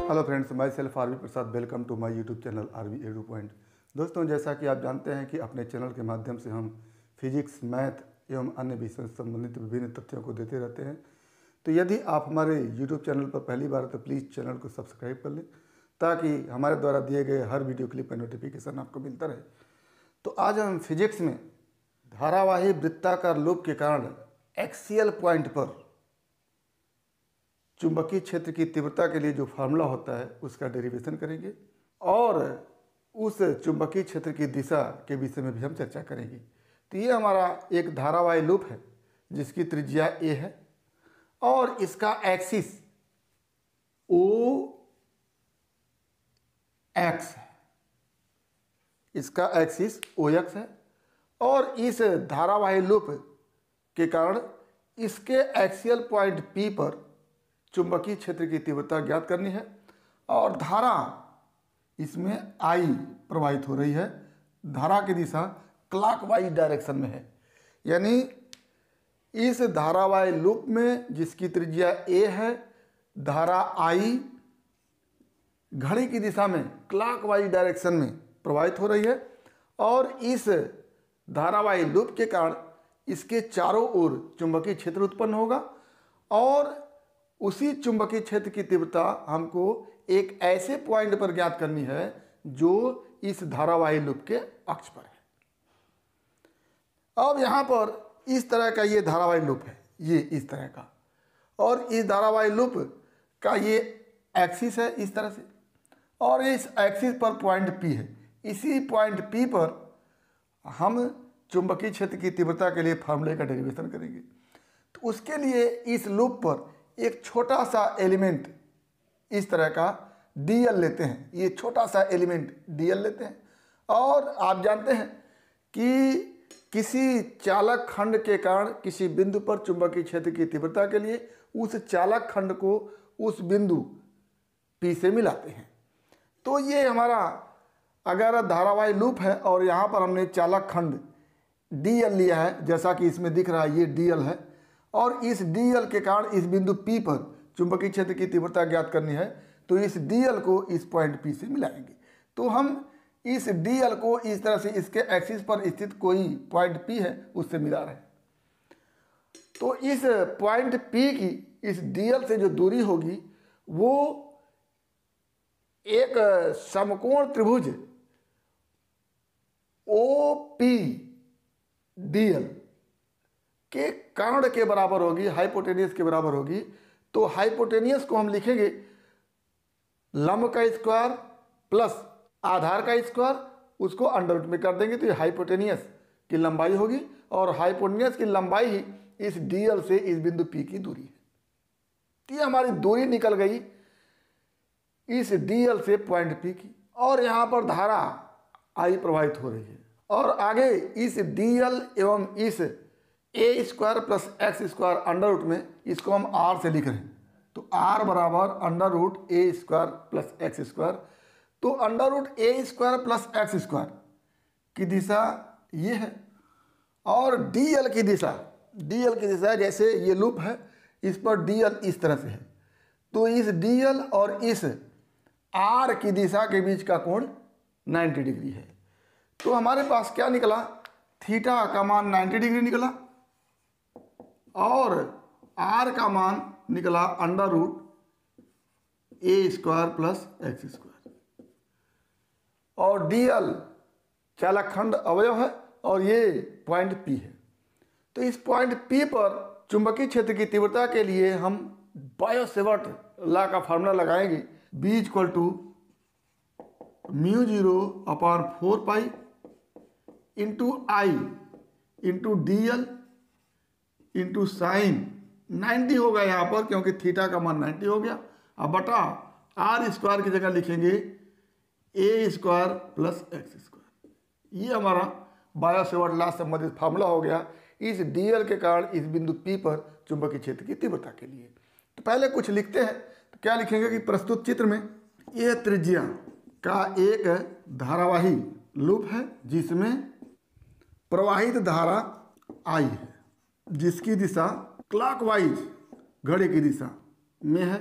Hello friends, myself RV Prasad. Welcome to my YouTube channel RV edu point. दोस्तों, जैसा कि आप जानते हैं कि अपने चैनल के माध्यम से हम फिजिक्स, मैथ एवं अन्य विषयों से संबंधित विभिन्न तथ्यों को देते रहते हैं। तो यदि आप हमारे यूट्यूब चैनल पर पहली बार तो प्लीज़ चैनल को सब्सक्राइब कर लें, ताकि हमारे द्वारा दिए गए हर वीडियो क्लिप का नोटिफिकेशन आपको मिलता रहे। तो आज हम फिजिक्स में धारावाही वृत्ताकार लूप के कारण एक्सियल पॉइंट पर चुंबकीय क्षेत्र की तीव्रता के लिए जो फार्मूला होता है उसका डेरिवेशन करेंगे और उस चुंबकीय क्षेत्र की दिशा के विषय में भी हम चर्चा करेंगे। तो ये हमारा एक धारावाही लूप है जिसकी त्रिज्या a है और इसका एक्सिस OX है, इसका एक्सिस OX है और इस धारावाही लूप के कारण इसके एक्सियल पॉइंट P पर चुंबकीय क्षेत्र की तीव्रता ज्ञात करनी है और धारा इसमें I प्रवाहित हो रही है। धारा की दिशा क्लॉकवाइज डायरेक्शन में है, यानी इस धारावाही लूप में जिसकी त्रिज्या a है, धारा I घड़ी की दिशा में क्लॉकवाइज डायरेक्शन में प्रवाहित हो रही है और इस धारावाही लूप के कारण इसके चारों ओर चुंबकीय क्षेत्र उत्पन्न होगा और उसी चुंबकीय क्षेत्र की तीव्रता हमको एक ऐसे पॉइंट पर ज्ञात करनी है जो इस धारावाही लूप के अक्ष पर है। अब यहाँ पर इस तरह का ये धारावाही लूप है, ये इस तरह का, और इस धारावाही लूप का ये एक्सिस है इस तरह से और इस एक्सिस पर पॉइंट P है। इसी पॉइंट P पर हम चुंबकीय क्षेत्र की तीव्रता के लिए फार्मूले का डेरिवेशन करेंगे। तो उसके लिए इस लूप पर एक छोटा सा एलिमेंट इस तरह का dl लेते हैं, ये छोटा सा एलिमेंट dl लेते हैं और आप जानते हैं कि किसी चालक खंड के कारण किसी बिंदु पर चुंबकीय क्षेत्र की तीव्रता के लिए उस चालक खंड को उस बिंदु P से मिलाते हैं। तो ये हमारा अगर धारावाही लूप है और यहाँ पर हमने चालक खंड dl लिया है, जैसा कि इसमें दिख रहा है ये dl है और इस dl के कारण इस बिंदु P पर चुंबकीय क्षेत्र की तीव्रता ज्ञात करनी है। तो इस dl को इस पॉइंट P से मिलाएंगे। तो हम इस dl को इस तरह से इसके एक्सिस पर स्थित कोई पॉइंट P है उससे मिला रहे हैं। तो इस पॉइंट P की इस dl से जो दूरी होगी वो एक समकोण त्रिभुज OPDL के कर्ण के बराबर होगी, हाइपोटेनियस के बराबर होगी। तो हाइपोटेनियस को हम लिखेंगे लंब का स्क्वायर प्लस आधार का स्क्वायर, उसको अंडर रूट में कर देंगे तो ये हाइपोटेनियस की लंबाई होगी और हाइपोटेनियस की लंबाई ही इस dl से इस बिंदु P की दूरी है। तो ये हमारी दूरी निकल गई इस dl से पॉइंट P की और यहाँ पर धारा I प्रवाहित हो रही है और आगे इस dl एवं इस a square plus x square under root में इसको हम r से लिख रहे हैं। तो r बराबर under root a square plus x square. तो under root a square plus x square की दिशा ये है और dl की दिशा जैसे ये लूप है इस पर dl इस तरह से है। तो इस dl और इस r की दिशा के बीच का कोण 90 डिग्री है। तो हमारे पास क्या निकला, थीटा का मान 90 डिग्री निकला और r का मान निकला under root a square plus x square और dl चालक खंड अवयव है और ये पॉइंट P है। तो इस पॉइंट P पर चुंबकीय क्षेत्र की तीव्रता के लिए हम बायो-सेवर्ट लॉ का फार्मूला लगाएंगे, B equal to μ0/4 into I into dl into sine 90 होगा यहाँ पर क्योंकि थीटा का मान 90 हो गया। अब बटा r स्क्वायर की जगह लिखेंगे a square plus x square. ये हमारा बायो-सेवर्ट लॉ से संबंधित फार्मूला हो गया इस dl के कारण इस बिंदु P पर चुंबकीय क्षेत्र की तीव्रता के लिए। तो पहले कुछ लिखते हैं। तो क्या लिखेंगे कि प्रस्तुत चित्र में यह त्रिज्या का एक धारावाही लूप है जिसमें प्रवाहित धारा I है जिसकी दिशा क्लॉकवाइज घड़ी की दिशा में है।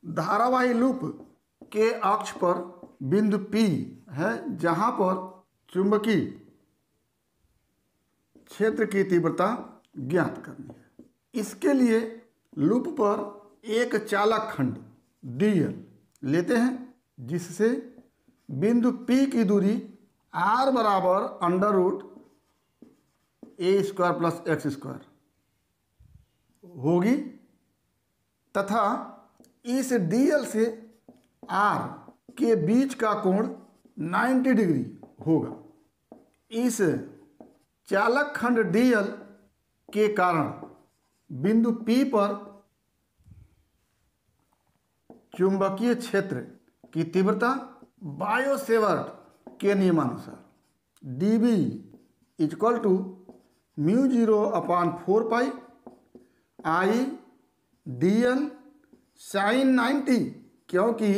धारावाही लूप के अक्ष पर बिंदु P है जहां पर चुंबकीय क्षेत्र की तीव्रता ज्ञात करनी है। इसके लिए लूप पर एक चालक खंड dl लेते हैं जिससे बिंदु P की दूरी r बराबर √a² प्लस x² होगी तथा इस dl से r के बीच का कोण 90 डिग्री होगा। इस चालक खंड dl के कारण बिंदु P पर चुंबकीय क्षेत्र की तीव्रता बायो-सेवर्ट के नियमानुसार dB equal to μ0/4 I dl sin 90, क्योंकि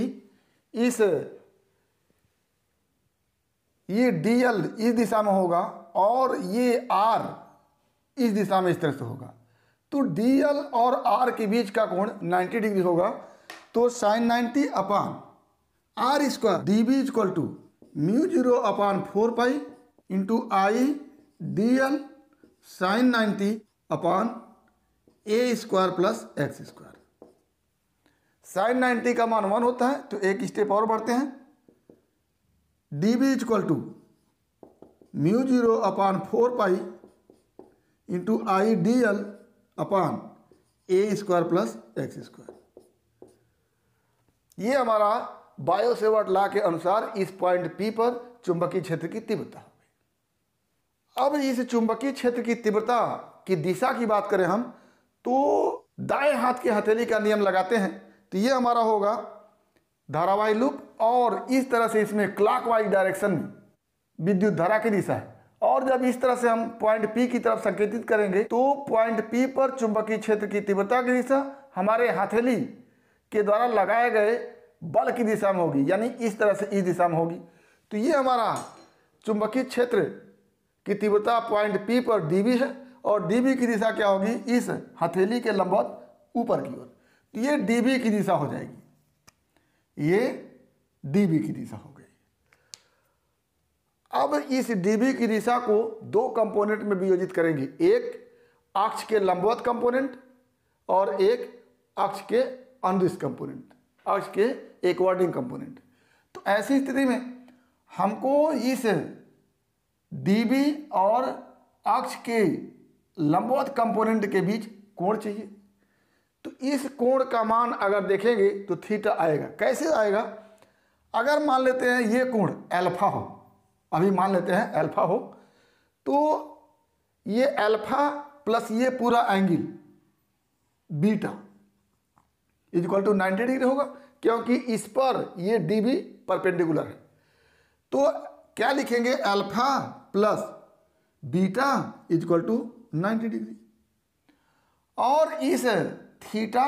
ये dl इस दिशा में होगा और ये r इस दिशा में इस तरह से होगा, तो dl और r के बीच का कोण 90 डिग्री होगा। तो sin 90/r² dB equal to μ0/4 into I dl sin 90/a² plus x²। sin 90 का मान 1 होता है, तो एक स्टेप और बढ़ते हैं। dB equal to μ0/4 into I dl a² plus x²। ये हमारा बायो-सेवर्ट लॉ के अनुसार इस पॉइंट P पर चुंबकीय क्षेत्र की तीव्रता हो गई। अब इस चुंबकीय क्षेत्र की तीव्रता की दिशा की बात करें हम, तो दाएं हाथ की हथेली का नियम लगाते हैं, तो ये हमारा होगा धारावाही लूप और इस तरह से इसमें क्लॉकवाइज डायरेक्शन में विद्युत धारा की दिशा है। और जब इस तरह से हम पॉइंट P की तरफ संकेतित करेंगे तो पॉइंट P पर चुंबकीय क्षेत्र की तीव्रता की दिशा हमारे हथेली के द्वारा लगाए गए बल की दिशा में होगी, यानी इस तरह से इस दिशा में होगी। तो ये हमारा चुंबकीय क्षेत्र की तीव्रता पॉइंट P पर dB है और dB की दिशा क्या होगी, इस हथेली के लंबवत ऊपर की ओर। तो ये dB की दिशा हो जाएगी, ये dB की दिशा हो गई। अब इस dB की दिशा को दो कंपोनेंट में वियोजित करेंगे, एक अक्ष के लंबवत कंपोनेंट और एक अक्ष के अनुदिश कंपोनेंट, अक्ष के एकवर्डिंग कंपोनेंट। तो ऐसी स्थिति में हमको इस dB और अक्ष के लंबवत कंपोनेंट के बीच कोण चाहिए। तो इस कोण का मान अगर देखेंगे तो थीटा आएगा। कैसे आएगा, अगर मान लेते हैं ये कोण अल्फा हो, अभी मान लेते हैं अल्फा हो, तो ये अल्फा प्लस ये पूरा angle beta equal to 90 degree होगा, क्योंकि इस पर ये dB परपेंडिकुलर है। तो क्या लिखेंगे, alpha plus beta equal to 90 degree. और इस थीटा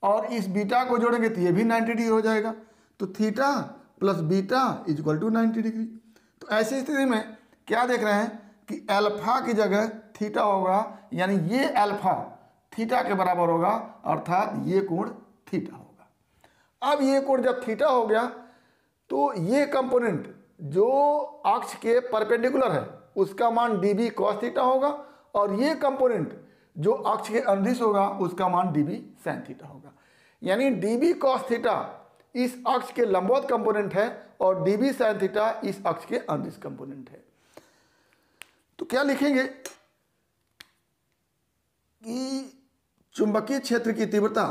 और इस बीटा को जोड़ेंगे तो ये भी 90 डिग्री हो जाएगा। तो theta plus beta equal to 90 degree. तो ऐसी स्थिति में क्या देख रहे हैं कि अल्फा की जगह थीटा होगा, यानी ये अल्फा थीटा के बराबर होगा, अर्थात ये कोण थीटा होगा। अब ये कोण जब थीटा हो गया तो ये कंपोनेंट जो अक्ष के परपेंडिकुलर है उसका मान dB cos थीटा होगा और ये कंपोनेंट जो अक्ष के अनुदिश होगा उसका मान dB sin थीटा होगा। यानी dB cos थीटा इस अक्ष के लंबवत कंपोनेंट है और dB sin थीटा इस अक्ष के अनुदिश कंपोनेंट है। तो क्या लिखेंगे कि चुंबकीय क्षेत्र की तीव्रता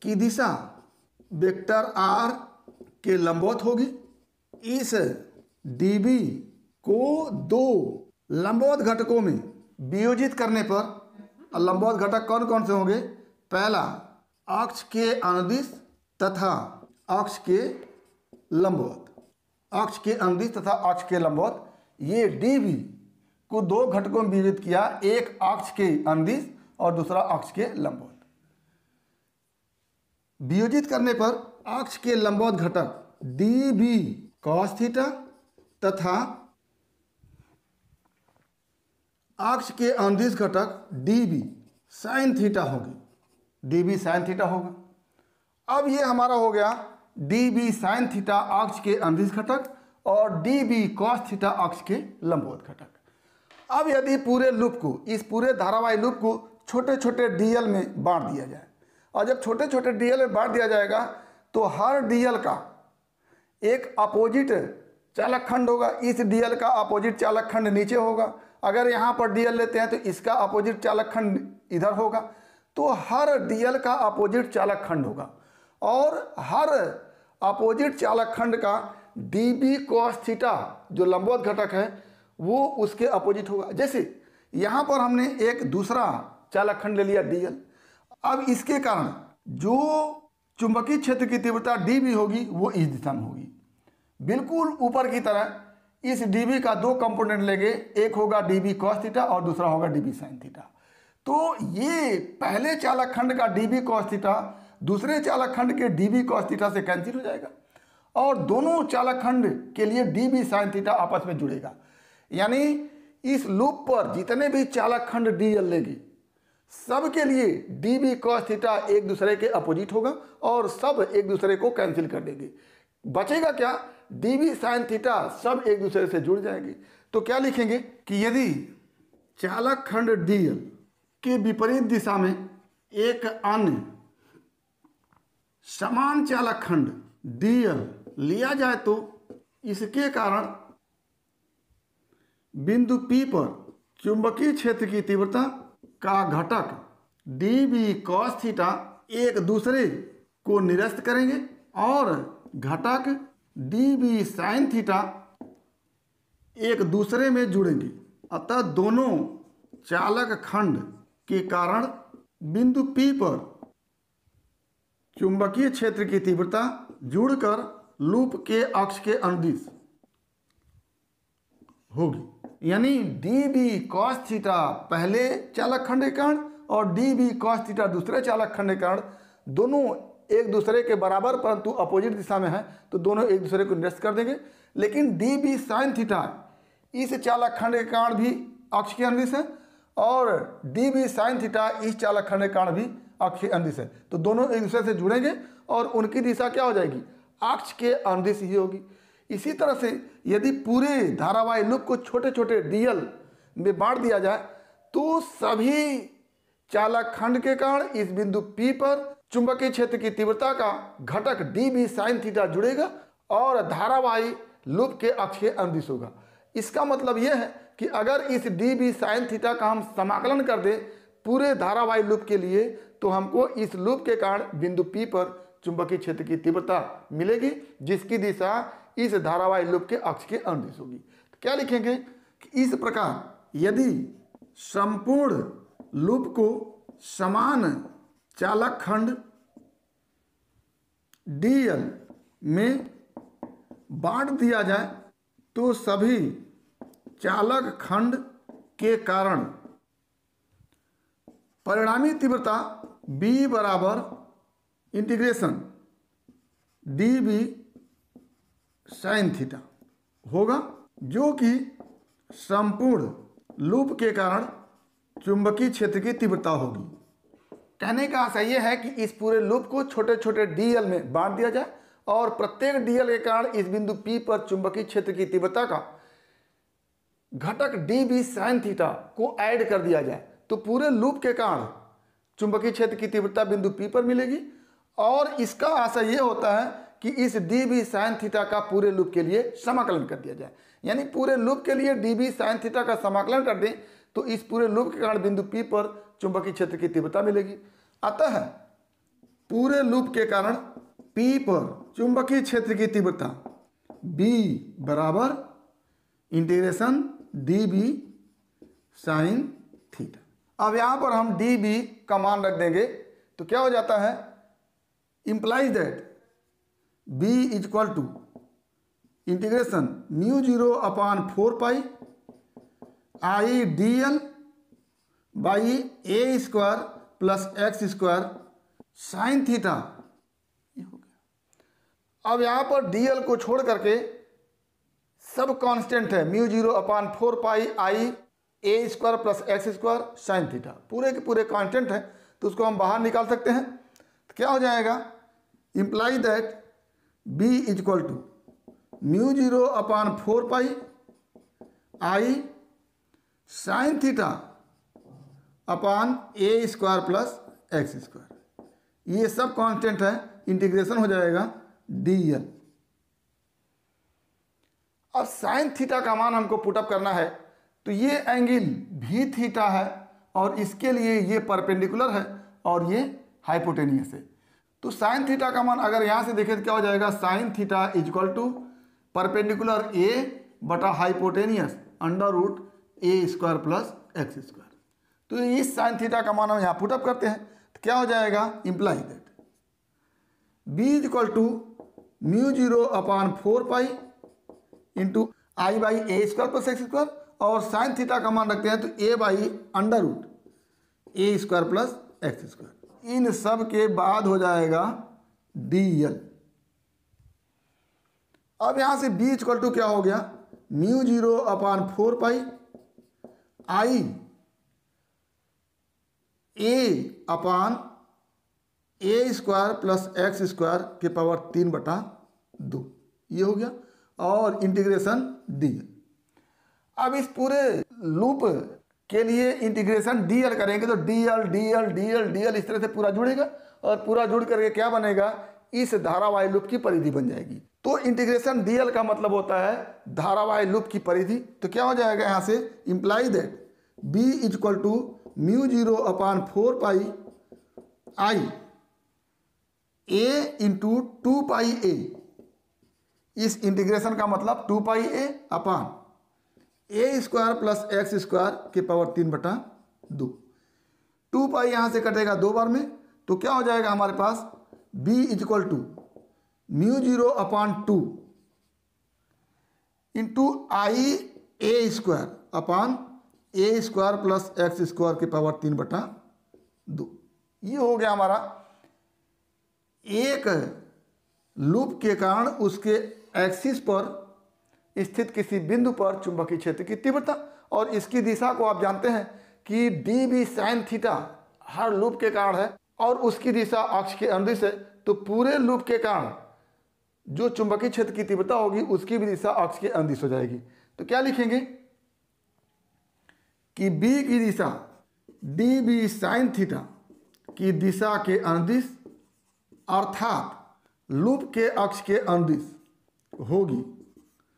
की दिशा वेक्टर r के लंबवत होगी। इस dB को दो लंबवत घटकों में वियोजित करने पर लंबवत घटक कौन कौन से होंगे, पहला अक्ष के अनुदिश तथा अक्ष के लंबवत, अक्ष के अनुदिश तथा अक्ष के लंबवत। ये dB को दो घटकों में वियोजित किया, एक अक्ष के अनुदिश और दूसरा अक्ष के लंबवत। वियोजित करने पर अक्ष के लंबवत घटक dB cos थीटा तथा अक्ष के अनुदिश घटक dB sin थीटा होगी, dB sin थीटा होगा। अब ये हमारा हो गया डी बी साइन थीटा अक्ष के अनुदिश घटक और डी बी कॉस थीटा अक्ष के लंबवत घटक। अब यदि पूरे लूप को, इस पूरे धारावाही लूप को छोटे छोटे डीएल में बांट दिया जाए, और जब छोटे छोटे डीएल में बांट दिया जाएगा तो हर डीएल का एक अपोजिट चालक खंड होगा। इस डीएल का अपोजिट चालक खंड नीचे होगा। अगर यहाँ पर डीएल लेते हैं तो इसका अपोजिट चालक खंड इधर होगा। तो हर डीएल का अपोजिट चालक खंड होगा और हर अपोजिट चालक खंड का डी बी कॉस थीटा जो लंबवत घटक है वो उसके अपोजिट होगा। जैसे यहाँ पर हमने एक दूसरा चालक खंड ले लिया डीएल। अब इसके कारण जो चुंबकीय क्षेत्र की तीव्रता डी बी होगी वो इस दिशा में होगी, बिल्कुल ऊपर की तरह। इस डी बी का दो कंपोनेंट लेंगे, एक होगा डी बी कॉस थीटा और दूसरा होगा डी बी साइन थीटा। तो ये पहले चालक खंड का डी बी कॉस थीटा दूसरे चालक खंड के डी बी कॉस थीटा से कैंसिल हो जाएगा और दोनों चालक खंड के लिए डी बी साइन थीटा आपस में जुड़ेगा। यानी इस लूप पर जितने भी चालक खंड डीएल लेगी सब के लिए डी बी कॉस थीटा एक दूसरे के अपोजिट होगा और सब एक दूसरे को कैंसिल कर देंगे। बचेगा क्या? डी बी साइन थीटा सब एक दूसरे से जुड़ जाएंगे। तो क्या लिखेंगे कि यदि चालक खंड डीएल के विपरीत दिशा में एक अन्य समान चालक खंड डीएल लिया जाए तो इसके कारण बिंदु P पर चुंबकीय क्षेत्र की तीव्रता का घटक डी बी कॉस थीटा एक दूसरे को निरस्त करेंगे और घटक डी बी साइन थीटा एक दूसरे में जुड़ेंगे। अतः दोनों चालक खंड के कारण बिंदु P पर चुंबकीय क्षेत्र की तीव्रता जुड़कर लूप के अक्ष के अनुदिश होगी। यानी डी बी कॉस थीटा पहले चालक खंड के कारण और डी बी कॉस थीटा दूसरे चालक खंड के कारण दोनों एक दूसरे के बराबर परंतु अपोजिट दिशा में है, तो दोनों एक दूसरे को निरस्त कर देंगे। लेकिन डी बी साइन थीटा इस चालक खंड के कारण भी अक्ष के अनुदिश है और डी बी साइन थीटा इस चालक खंड के कारण भी अक्ष के अनुदिश है, तो दोनों एक दूसरे से जुड़ेंगे और उनकी दिशा क्या हो जाएगी? अक्ष के अनुदिश ही होगी। इसी तरह से यदि पूरे धारावाही लूप को छोटे छोटे डीएल में बांट दिया जाए तो सभी चालक खंड के कारण इस बिंदु P पर चुंबकीय क्षेत्र की तीव्रता का घटक डी बी साइन थीटा जुड़ेगा और धारावाही लूप के अक्ष के अनुदिश होगा। इसका मतलब यह है कि अगर इस डी बी साइन थीटा का हम समाकलन कर दें पूरे धारावाही लूप के लिए तो हमको इस लूप के कारण बिंदु P पर चुंबकीय क्षेत्र की तीव्रता मिलेगी जिसकी दिशा इस धारावाही लूप के अक्ष के अनुदिश होगी। तो क्या लिखेंगे कि इस प्रकार यदि संपूर्ण लूप को समान चालक खंड डीएल में बांट दिया जाए तो सभी चालक खंड के कारण परिणामी तीव्रता B बराबर integration D B sine theta होगा, जो कि संपूर्ण लूप के कारण चुंबकीय क्षेत्र की तीव्रता होगी। कहने का आशय यह है कि इस पूरे लूप को छोटे छोटे डीएल में बांट दिया जाए और प्रत्येक डीएल के कारण इस बिंदु P पर चुंबकीय क्षेत्र की तीव्रता का घटक डी बी साइन थीटा को ऐड कर दिया जाए तो पूरे लूप के कारण चुंबकीय क्षेत्र की तीव्रता बिंदु P पर मिलेगी। और इसका आशय यह होता है कि इस डी बी साइन थीटा का पूरे लूप के लिए समाकलन कर दिया जाए। यानी पूरे लूप के लिए डी बी साइन थीटा का समाकलन कर दें तो इस पूरे लूप के कारण बिंदु P पर चुंबकीय क्षेत्र की तीव्रता मिलेगी। अतः पूरे लूप के कारण P पर चुंबकीय क्षेत्र की तीव्रता B बराबर integration D B sine theta. अब यहाँ पर हम डी बी का मान रख देंगे तो क्या हो जाता है? implies that B is equal to integration mu 0 upon 4 pi I D L by A square plus x square sine theta. ये हो गया। अब यहाँ पर डी एल को छोड़ करके सब कांस्टेंट है, mu 0 upon 4 pi I A square plus x square sine theta पूरे के पूरे कांस्टेंट है, तो उसको हम बाहर निकाल सकते हैं। तो क्या हो जाएगा? Imply that B equal to mu 0 upon 4 pi I sine theta upon A square plus x square. ये सब कांस्टेंट है, इंटीग्रेशन हो जाएगा dl। अब साइन थीटा का मान हमको पुटअप करना है, तो ये एंगल भी थीटा है और इसके लिए ये परपेंडिकुलर है और ये हाइपोटेनियस है। तो साइन थीटा का मान अगर यहाँ से देखें तो क्या हो जाएगा, sine theta equal to perpendicular A बटा hypotenuse under root A square plus x square. तो इस साइन थीटा का मान हम यहाँ पुटअप करते हैं तो क्या हो जाएगा, imply that B equal to mu 0 upon 4 pi into I by A square plus x square, और साइन थीटा का मान रखते हैं तो A by under root A square plus x square. इन सब के बाद हो जाएगा dl। अब यहां से b इक्वल टू क्या हो गया, mu 0 upon 4 pi I A upon A square plus x square के पावर 3/2 ये हो गया, और इंटीग्रेशन dl। अब इस पूरे लूप के लिए इंटीग्रेशन dl करेंगे तो dl dl dl dl इस तरह से पूरा जुड़ेगा, और पूरा जुड़ करके क्या बनेगा, इस धारावाही लूप की परिधि बन जाएगी। तो इंटीग्रेशन dl का मतलब होता है धारावाही लूप की परिधि। तो क्या हो जाएगा यहाँ से, imply that b equal to mu 0 upon 4 pi I a into 2 pi a। इस इंटीग्रेशन का मतलब 2 pi a upon A square plus x square के पावर 3/2। 2 पाई यहाँ से कटेगा 2 बार में, तो क्या हो जाएगा हमारे पास, b equal to mu 0 upon 2 into I A square upon A square plus x square के पावर 3/2। ये हो गया हमारा एक लूप के कारण उसके एक्सिस पर स्थित किसी बिंदु पर चुंबकीय क्षेत्र की तीव्रता, और इसकी दिशा को आप जानते हैं कि डी बी साइन थीटा हर लूप के कारण है और उसकी दिशा अक्ष के अनुदिश है। तो पूरे लूप के कारण जो चुंबकीय क्षेत्र की तीव्रता होगी उसकी भी दिशा अक्ष के अनुदिश हो जाएगी। तो क्या लिखेंगे कि b की दिशा डी बी साइन थीटा की दिशा के अनुदिश अर्थात लूप के अक्ष के अनुदिश होगी।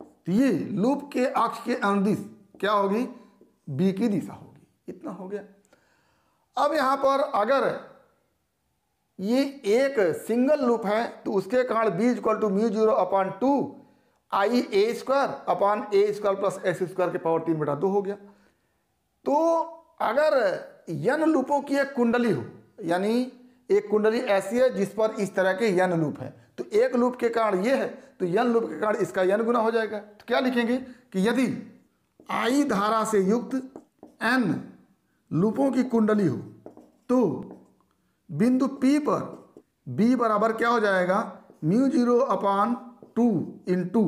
तो ये लूप के अक्ष के अनुदिश क्या होगी, b की दिशा होगी। इतना हो गया। अब यहाँ पर अगर ये एक सिंगल लूप है तो उसके कारण b equal to mu 0 upon 2 I A square upon A square plus x square के पावर 3/2 हो गया। तो अगर n लूपों की एक कुंडली हो, यानी एक कुंडली ऐसी है जिस पर इस तरह के n लूप है, तो एक लूप के कारण ये है तो n लूप के कारण इसका n गुना हो जाएगा। तो क्या लिखेंगे कि यदि I धारा से युक्त n लूपों की कुंडली हो तो बिंदु P पर B बराबर क्या हो जाएगा, mu 0 upon 2 into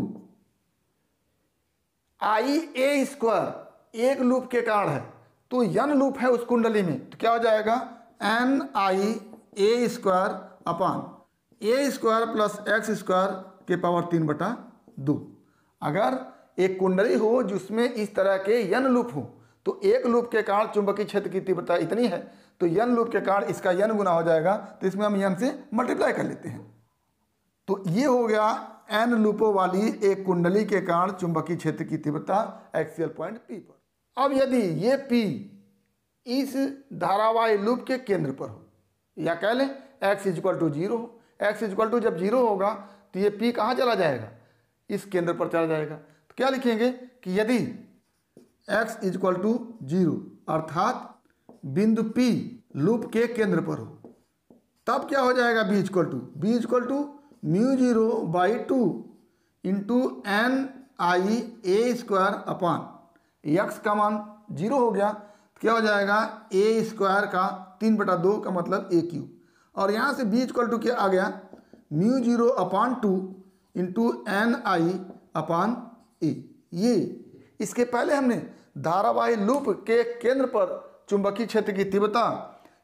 I A square एक लूप के कारण है तो n लूप है उस कुंडली में, तो क्या हो जाएगा n I A square upon A square plus x square के पावर 3/2। अगर एक कुंडली हो जिसमें इस तरह के n लूप हो तो एक लूप के कारण चुंबकीय क्षेत्र की तीव्रता इतनी है तो n लूप के कारण इसका n गुना हो जाएगा, तो इसमें हम n से मल्टीप्लाई कर लेते हैं। तो ये हो गया n लूपों वाली एक कुंडली के कारण चुंबकीय क्षेत्र की तीव्रता एक्सियल पॉइंट P पर। अब यदि ये P इस धारावाही लूप के केंद्र पर हो, या कह लें x इक्वल टू 0 हो, x इक्वल टू जब 0 होगा तो ये P कहाँ चला जाएगा, इस केंद्र पर चला जाएगा। तो क्या लिखेंगे कि यदि x इक्वल टू 0 अर्थात बिंदु P लूप के केंद्र पर हो, तब क्या हो जाएगा b equal to mu 0 by 2 into n I A square upon x का मान 0 हो गया तो क्या हो जाएगा ए स्क्वायर का 3/2 का मतलब ए क्यूब, और यहाँ से b इक्वल टू क्या आ गया, म्यू 0 अपान 2 इंटू एन आई अपान ए। ये इसके पहले हमने धारावाही लूप के केंद्र पर चुंबकीय क्षेत्र की तीव्रता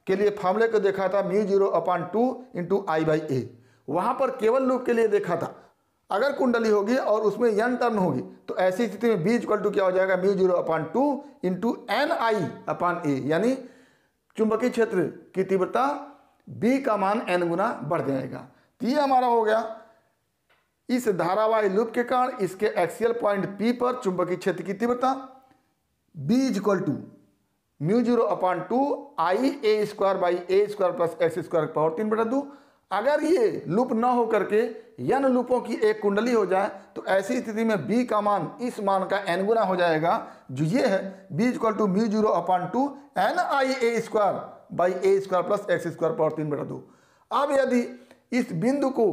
के लिए फार्मूले को देखा था mu 0 upon 2 into I by A, वहां पर केवल लूप के लिए देखा था। अगर कुंडली होगी और उसमें n टर्न होगी तो ऐसी स्थिति में b इक्वल टू क्या हो जाएगा, μ0/2 इंटू Ni/a, यानी चुंबकीय क्षेत्र की तीव्रता b का मान n गुना बढ़ जाएगा। तो ये हमारा हो गया इस धारावाही लूप के कारण इसके एक्सियल पॉइंट P पर चुंबकीय क्षेत्र की तीव्रता b equal to μ0/2 Ia² plus x² power 3/2। अगर ये लूप न हो करके n लूपों की एक कुंडली हो जाए तो ऐसी स्थिति में b का मान इस मान का n गुना हो जाएगा, जो ये है b equal to μ0/2 Nia² plus x² power 3/2। अब यदि इस बिंदु को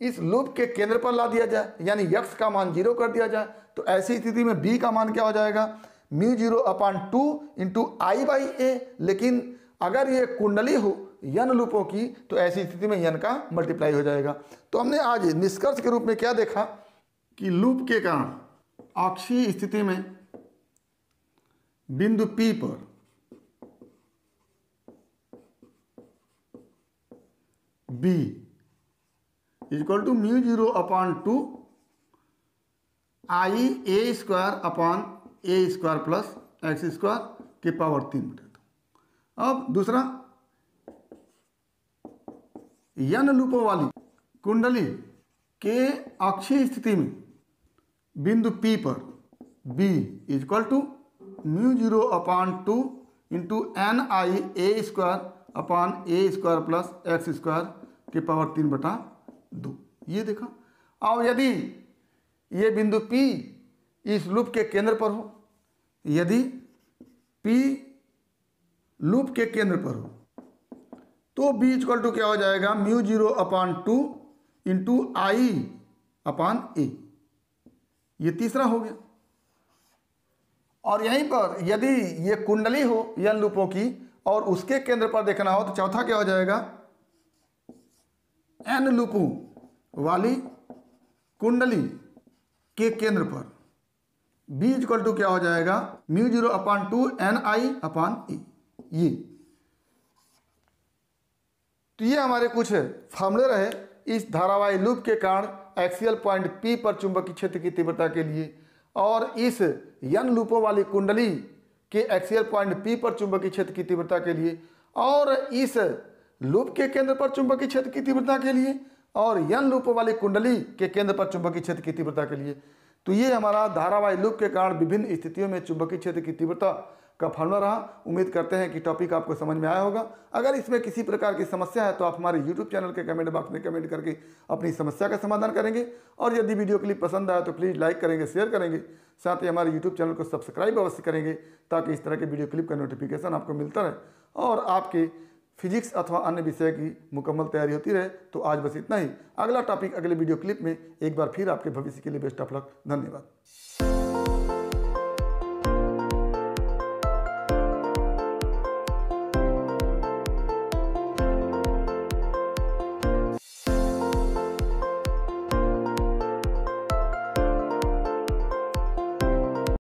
इस लूप के केंद्र पर ला दिया जाए, यानी x का मान 0 कर दिया जाए, तो ऐसी स्थिति में b का मान क्या हो जाएगा, μ0/2 इंटू I/a। लेकिन अगर ये कुंडली हो n लूपों की तो ऐसी स्थिति में n का मल्टीप्लाई हो जाएगा। तो हमने आज निष्कर्ष के रूप में क्या देखा कि लूप के कारण अक्षीय स्थिति में बिंदु P पर b equal to μ0/2 Ia² plus x² की पावर 3/2। अब दूसरा, n लूपों वाली कुंडली के अक्षीय स्थिति में बिंदु P पर b equal to μ0/2 into Nia² plus x² की पावर 3/2। ये देखा। और यदि ये बिंदु P इस लूप के केंद्र पर हो, यदि P लूप के केंद्र पर हो तो b इक्वल टू क्या हो जाएगा, μ0/2 इंटू I/a। ये तीसरा हो गया। और यहीं पर यदि ये कुंडली हो n लूपों की और उसके केंद्र पर देखना हो तो चौथा क्या हो जाएगा, n लूपों वाली कुंडली के केंद्र पर b इक्वल टू क्या हो जाएगा, μ0/2 Ni/a। तो ये हमारे कुछ फॉर्मूले रहे इस धारावाही लूप के कारण एक्सियल पॉइंट P पर चुंबकीय क्षेत्र की तीव्रता के लिए, और इस n लूपों वाली कुंडली के एक्सियल पॉइंट P पर चुंबकीय क्षेत्र की तीव्रता के लिए, और इस लूप के केंद्र पर चुंबकीय क्षेत्र की तीव्रता के लिए, और n लूपों वाली कुंडली के केंद्र पर चुंबकीय क्षेत्र की तीव्रता के लिए। तो ये हमारा धारावाही लूप के कारण विभिन्न स्थितियों में चुंबकीय क्षेत्र की तीव्रता का फॉर्मूला रहा। उम्मीद करते हैं कि टॉपिक आपको समझ में आया होगा। अगर इसमें किसी प्रकार की समस्या है तो आप हमारे YouTube चैनल के कमेंट बॉक्स में कमेंट करके अपनी समस्या का समाधान करेंगे। और यदि वीडियो क्लिप पसंद आया तो प्लीज़ लाइक करेंगे, शेयर करेंगे, साथ ही हमारे YouTube चैनल को सब्सक्राइब अवश्य करेंगे ताकि इस तरह के वीडियो क्लिप का नोटिफिकेशन आपको मिलता रहे और आपके फिजिक्स अथवा अन्य विषय की मुकम्मल तैयारी होती रहे। तो आज बस इतना ही। अगला टॉपिक अगले वीडियो क्लिप में एक बार फिर आपके भविष्य के लिए बेस्ट ऑफ लक। धन्यवाद।